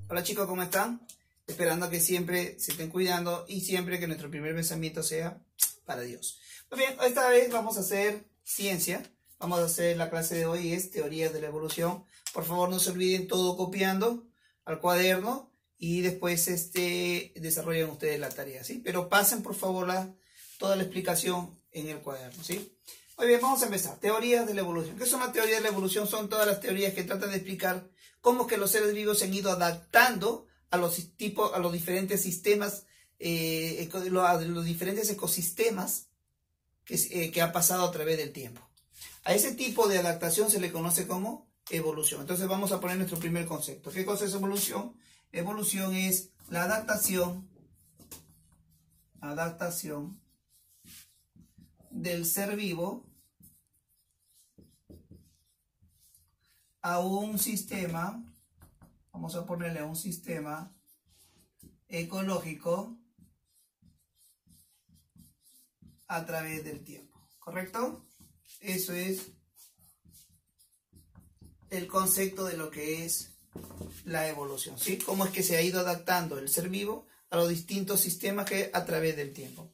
Hola chicos, ¿cómo están? Esperando que siempre se estén cuidando y siempre que nuestro primer pensamiento sea para Dios. Muy bien, esta vez vamos a hacer ciencia. Vamos a hacer la clase de hoy, es teorías de la evolución. Por favor, no se olviden todo copiando al cuaderno y después desarrollen ustedes la tarea, ¿sí? Pero pasen por favor toda la explicación en el cuaderno, ¿sí? Muy bien, vamos a empezar. Teorías de la evolución. ¿Qué son las teorías de la evolución? Son todas las teorías que tratan de explicar cómo es que los seres vivos se han ido adaptando a los diferentes sistemas, a los diferentes ecosistemas que ha pasado a través del tiempo. A ese tipo de adaptación se le conoce como evolución. Entonces vamos a poner nuestro primer concepto. ¿Qué cosa es evolución? Evolución es la adaptación del ser vivo a un sistema, vamos a ponerle a un sistema ecológico a través del tiempo, ¿correcto? Eso es el concepto de lo que es la evolución, ¿sí? Cómo es que se ha ido adaptando el ser vivo a los distintos sistemas que a través del tiempo.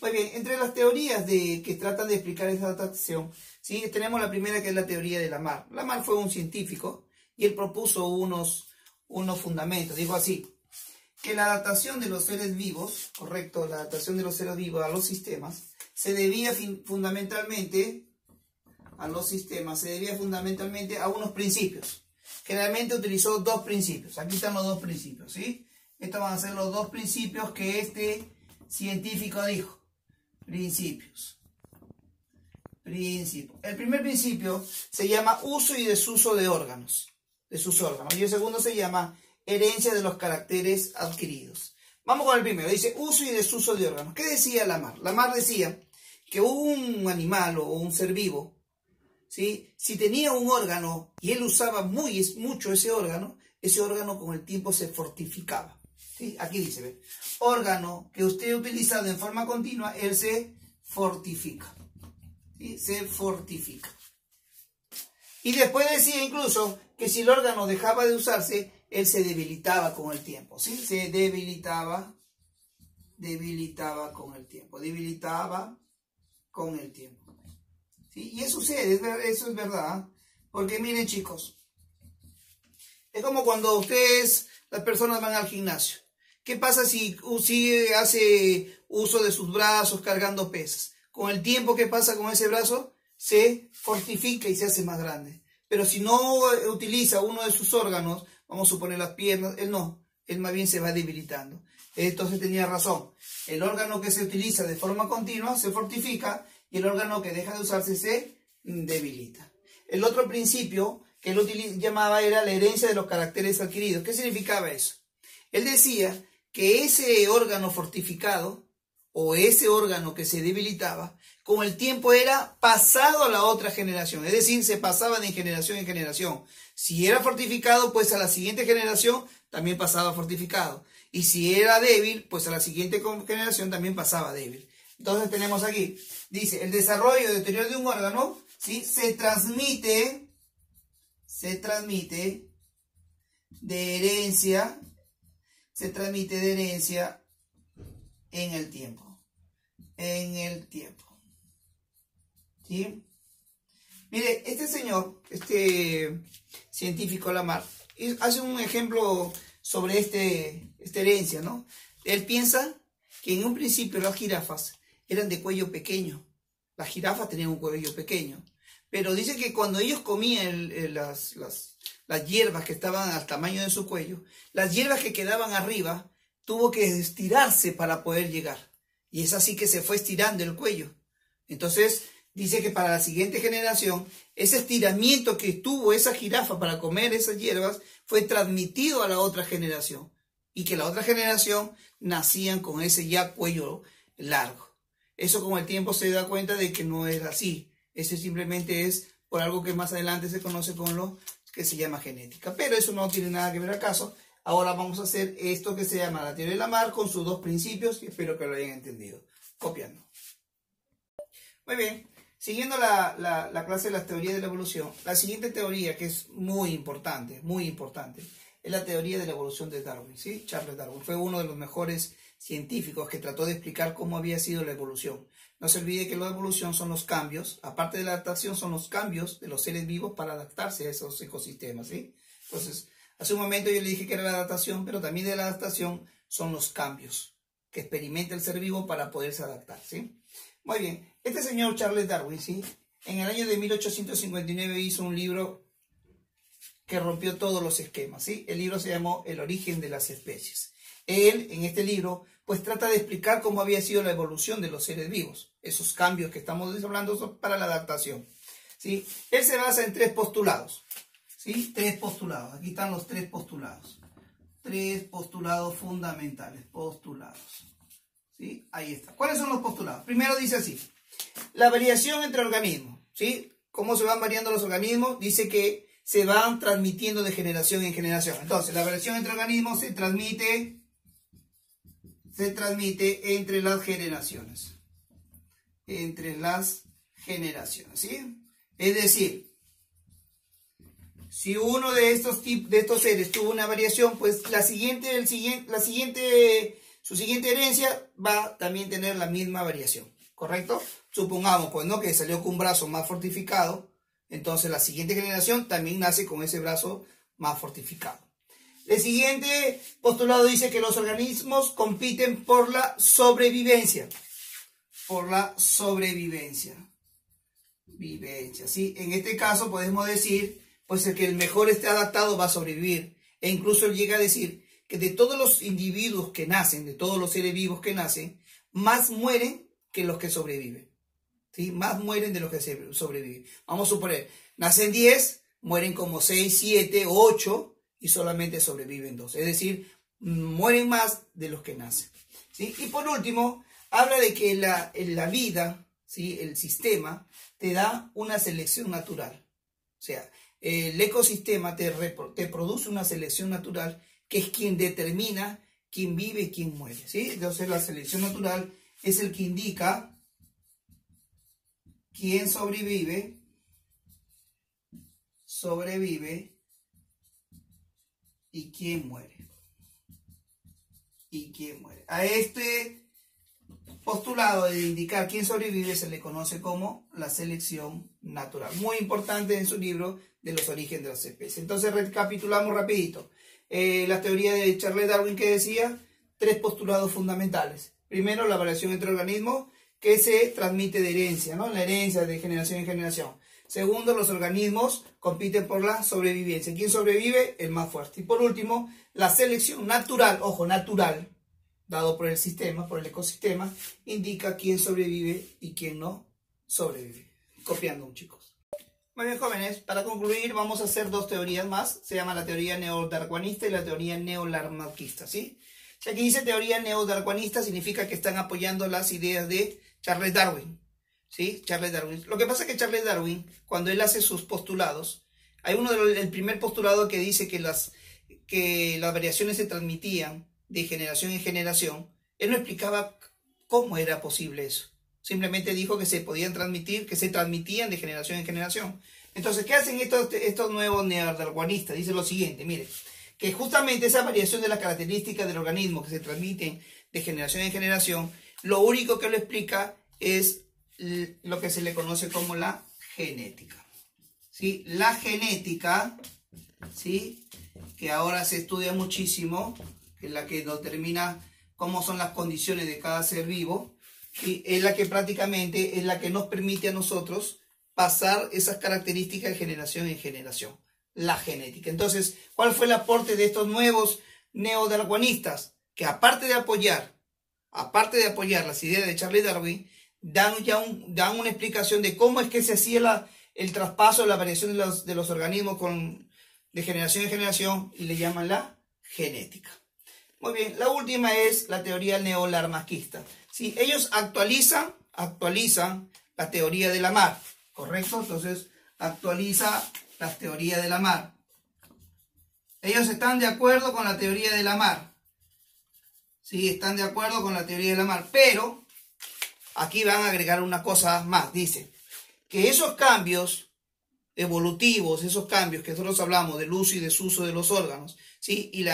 Muy bien, entre las teorías que tratan de explicar esa adaptación, ¿sí? Tenemos la primera, que es la teoría de Lamarck. Lamarck fue un científico y él propuso unos fundamentos. Dijo así, que la adaptación de los seres vivos, correcto, la adaptación de los seres vivos a los sistemas, se debía fundamentalmente a unos principios. Generalmente utilizó dos principios. Aquí están los dos principios, ¿sí? Estos van a ser los dos principios que este científico dijo. Principios. El primer principio se llama uso y desuso de sus órganos. Y el segundo se llama herencia de los caracteres adquiridos. Vamos con el primero. Dice uso y desuso de órganos. ¿Qué decía Lamarck? Lamarck decía que un animal o un ser vivo, ¿sí? Si tenía un órgano y él usaba mucho ese órgano con el tiempo se fortificaba. ¿Sí? Aquí dice, ¿ve? Órgano que usted utiliza de forma continua, él se fortifica. ¿Sí? Se fortifica. Y después decía incluso que si el órgano dejaba de usarse, él se debilitaba con el tiempo. ¿Sí? Se debilitaba con el tiempo. ¿Sí? Y eso sucede, eso es verdad. Porque miren chicos, es como cuando las personas van al gimnasio. ¿Qué pasa si hace uso de sus brazos cargando pesas? Con el tiempo que pasa con ese brazo, se fortifica y se hace más grande. Pero si no utiliza uno de sus órganos, vamos a suponer las piernas, él más bien se va debilitando. Entonces tenía razón. El órgano que se utiliza de forma continua se fortifica y el órgano que deja de usarse se debilita. El otro principio que él llamaba era la herencia de los caracteres adquiridos. ¿Qué significaba eso? Él decía que ese órgano fortificado o ese órgano que se debilitaba, con el tiempo era pasado a la otra generación. Es decir, se pasaba de generación en generación. Si era fortificado, pues a la siguiente generación también pasaba fortificado. Y si era débil, pues a la siguiente generación también pasaba débil. Entonces tenemos aquí, dice, el desarrollo y deterioro de un órgano, ¿sí? se transmite de herencia en el tiempo. ¿Sí? Mire, este señor, este científico Lamarck, hace un ejemplo sobre esta herencia, ¿no? Él piensa que en un principio las jirafas eran de cuello pequeño. Las jirafas tenían un cuello pequeño. Pero dice que cuando ellos comían las hierbas que estaban al tamaño de su cuello, las hierbas que quedaban arriba tuvo que estirarse para poder llegar. Y es así que se fue estirando el cuello. Entonces dice que para la siguiente generación, ese estiramiento que tuvo esa jirafa para comer esas hierbas fue transmitido a la otra generación. Y que la otra generación nacían con ese ya cuello largo. Eso con el tiempo se da cuenta de que no es así. Eso simplemente es por algo que más adelante se conoce con lo que se llama genética. Pero eso no tiene nada que ver al caso. Ahora vamos a hacer esto que se llama la teoría de Lamarck con sus dos principios y espero que lo hayan entendido. Copiando. Muy bien. Siguiendo la clase de las teorías de la evolución, la siguiente teoría que es muy importante, es la teoría de la evolución de Darwin, ¿sí? Charles Darwin fue uno de los mejores científicos que trató de explicar cómo había sido la evolución. No se olvide que la evolución son los cambios, aparte de la adaptación, son los cambios de los seres vivos para adaptarse a esos ecosistemas, ¿sí? Entonces, hace un momento yo le dije que era la adaptación, pero también de la adaptación son los cambios que experimenta el ser vivo para poderse adaptar, ¿sí? Muy bien, este señor Charles Darwin, ¿sí? En el año de 1859 hizo un libro que rompió todos los esquemas, ¿sí? El libro se llamó El origen de las especies. Él, en este libro, pues trata de explicar cómo había sido la evolución de los seres vivos, esos cambios que estamos hablando son para la adaptación, ¿sí? Él se basa en 3 postulados, ¿sí? 3 postulados, aquí están los 3 postulados. 3 postulados fundamentales, postulados, ¿sí? Ahí está. ¿Cuáles son los postulados? Primero dice así, la variación entre organismos, ¿sí? ¿Cómo se van variando los organismos? Dice que se van transmitiendo de generación en generación. Entonces, la variación entre organismos se transmite entre las generaciones. Entre las generaciones, ¿sí? Es decir, si uno de estos seres tuvo una variación, pues su siguiente herencia va a también tener la misma variación, ¿correcto? Supongamos, pues, ¿no? Que salió con un brazo más fortificado, entonces la siguiente generación también nace con ese brazo más fortificado. El siguiente postulado dice que los organismos compiten por la sobrevivencia. Por la sobrevivencia. ¿Sí? En este caso podemos decir pues el que el mejor esté adaptado va a sobrevivir. E incluso él llega a decir que de todos los individuos que nacen, de todos los seres vivos que nacen, más mueren que los que sobreviven. ¿Sí? Más mueren de los que sobreviven. Vamos a suponer, nacen 10, mueren como 6, 7, 8 y solamente sobreviven 2. Es decir, mueren más de los que nacen. ¿Sí? Y por último, habla de que la vida, ¿sí? El sistema, te da una selección natural. O sea, el ecosistema te produce una selección natural que es quien determina quién vive y quién muere, ¿sí? Entonces la selección natural es el que indica quién sobrevive y quién muere. A este postulado de indicar quién sobrevive se le conoce como la selección natural. Muy importante en su libro de los orígenes de las especies. Entonces recapitulamos rapidito. La teoría de Charles Darwin que decía 3 postulados fundamentales. Primero, la variación entre organismos que se transmite de herencia, ¿no? La herencia de generación en generación. Segundo, los organismos compiten por la sobrevivencia. ¿Quién sobrevive? El más fuerte. Y por último, la selección natural, ojo, natural, dado por el sistema, por el ecosistema, indica quién sobrevive y quién no sobrevive. Copiando, chicos. Muy bien, jóvenes, para concluir vamos a hacer 2 teorías más. Se llama la teoría neodarwinista y la teoría neolamarquista, ¿sí? Si aquí dice teoría neodarwinista, significa que están apoyando las ideas de Charles Darwin, ¿sí? Charles Darwin. Lo que pasa es que Charles Darwin, cuando él hace sus postulados, hay el primer postulado que dice que las variaciones se transmitían de generación en generación. Él no explicaba cómo era posible eso. Simplemente dijo que se podían transmitir, que se transmitían de generación en generación. Entonces, ¿qué hacen estos nuevos neodarwinistas? Dice lo siguiente, mire, que justamente esa variación de las características del organismo que se transmiten de generación en generación, lo único que lo explica es lo que se le conoce como la genética. ¿Sí? La genética, ¿sí? Que ahora se estudia muchísimo, que es la que determina cómo son las condiciones de cada ser vivo, y es la que prácticamente es la que nos permite a nosotros pasar esas características de generación en generación, la genética. Entonces, ¿cuál fue el aporte de estos nuevos neodarwinistas? Que aparte de apoyar las ideas de Charles Darwin, dan una explicación de cómo es que se hacía el traspaso, la variación de los organismos de generación en generación, y le llaman la genética. Muy bien, la última es la teoría neolamarquista. ¿Sí? Ellos actualizan la teoría de la mar, ¿correcto? Entonces, actualiza la teoría de la mar. Ellos están de acuerdo con la teoría de la mar. Sí, están de acuerdo con la teoría de la mar, pero aquí van a agregar una cosa más. Dice que esos cambios evolutivos, esos cambios que nosotros hablamos del uso y desuso de los órganos, ¿sí? Y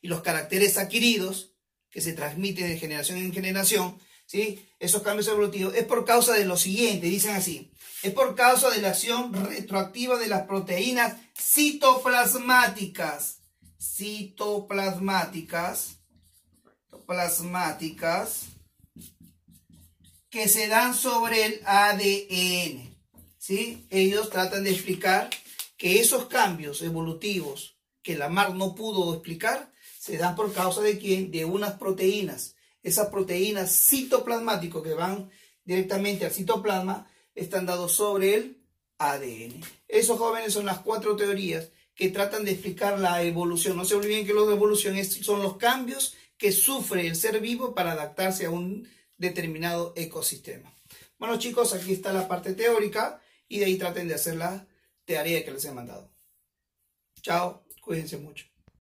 los caracteres adquiridos que se transmiten de generación en generación, ¿sí? Esos cambios evolutivos es por causa de lo siguiente, dicen así, es por causa de la acción retroactiva de las proteínas citoplasmáticas, que se dan sobre el ADN. ¿Sí? Ellos tratan de explicar que esos cambios evolutivos que Lamarck no pudo explicar se dan por causa de ¿quién? De unas proteínas. Esas proteínas citoplasmáticas que van directamente al citoplasma están dados sobre el ADN. Esos, jóvenes, son las 4 teorías que tratan de explicar la evolución. No se olviden que la evolución son los cambios que sufre el ser vivo para adaptarse a un determinado ecosistema. Bueno, chicos, aquí está la parte teórica. Y de ahí traten de hacer la tarea que les he mandado. Chao, cuídense mucho.